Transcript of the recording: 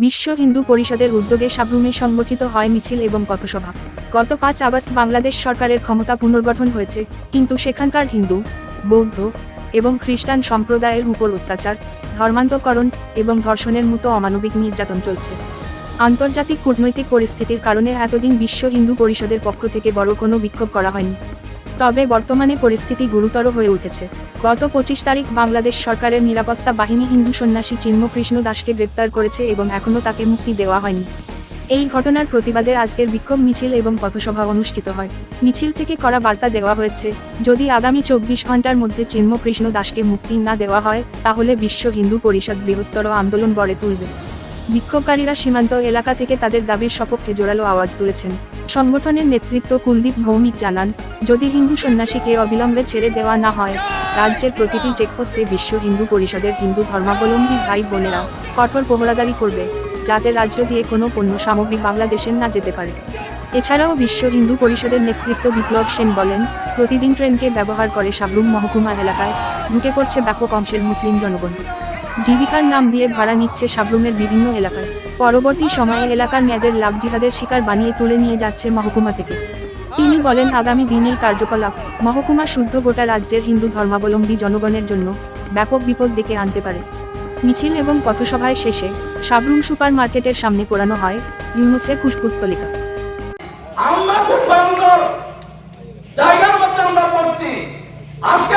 বিশ্ব হিন্দু পরিষদের উদ্যোগে সাব্রুমে সংগঠিত হয় মিছিল এবং পথসভা। গত 5 আগস্ট বাংলাদেশ সরকারের ক্ষমতা পুনর্গঠন হয়েছে, কিন্তু সেখানকার হিন্দু, বৌদ্ধ এবং খ্রিস্টান সম্প্রদায়ের উপর অত্যাচার, ধর্মান্তকরণ এবং ধর্ষণের মতো অমানবিক নির্যাতন চলছে। আন্তর্জাতিক কূটনৈতিক পরিস্থিতির কারণে এতদিন বিশ্ব হিন্দু পরিষদের পক্ষ থেকে বড় কোনো বিক্ষোভ করা হয়নি। তবে বর্তমানে পরিস্থিতি গুরুতর হয়ে উঠেছে। গত 25 তারিখ বাংলাদেশ সরকারের নিরাপত্তা বাহিনী হিন্দু সন্ন্যাসী চিন্ময়কৃষ্ণ দাসকে গ্রেপ্তার করেছে এবং এখনও তাকে মুক্তি দেওয়া হয়নি। এই ঘটনার প্রতিবাদে আজকের বিক্ষোভ মিছিল এবং পথসভা অনুষ্ঠিত হয়। মিছিল থেকে করা বার্তা দেওয়া হয়েছে, যদি আগামী 24 ঘন্টার মধ্যে চিন্ময়কৃষ্ণ দাসকে মুক্তি না দেওয়া হয়, তাহলে বিশ্ব হিন্দু পরিষদ বৃহত্তর আন্দোলন গড়ে তুলবে। বিক্ষোভকারীরা সীমান্ত এলাকা থেকে তাদের দাবির সপক্ষে জোরালো আওয়াজ তুলেছেন। সংগঠনের নেতৃত্ব কুলদীপ ভৌমিক জানান, যদি হিন্দু সন্ন্যাসীকে অবিলম্বে ছেড়ে দেওয়া না হয়, রাজ্যের প্রতিটি চেকপোস্টে বিশ্ব হিন্দু পরিষদের হিন্দু ধর্মাবলম্বী ভাই বোনেরা কঠোর পহরাদারি করবে, যাতে রাজ্য দিয়ে কোনো পণ্য সামগ্রী বাংলাদেশে না যেতে পারে। এছাড়াও বিশ্ব হিন্দু পরিষদের নেতৃত্ব বিপ্লব সেন বলেন, প্রতিদিন ট্রেনকে ব্যবহার করে সাব্রুম মহকুমা এলাকায় ঢুকে পড়ছে ব্যাপক অংশের মুসলিম জনগণ। জীবিকার নাম দিয়ে ভাড়া নিচ্ছে সাব্রুমের বিভিন্ন এলাকায়। পরবর্তী সময়ে এলাকার মেয়েদের লাভ জিহাদের শিকার বানিয়ে তুলে নিয়ে যাচ্ছে মহকুমা থেকে। তিনি বলেন, আগামী দিনের কার্যকলাপ মহকুমা শুদ্ধ গোটা রাজ্যের হিন্দু ধর্মাবলম্বী জনগণের জন্য ব্যাপক বিপদ ডেকে আনতে পারে। মিছিল এবং পথসভায় শেষে সাব্রুম সুপার মার্কেটের সামনে পোড়ানো হয় ইউনুসের পুষ্পোত্তলিকা। আমরা খুব ভয়ঙ্কর জায়গার মধ্যে আমরা পড়ছি। আজকে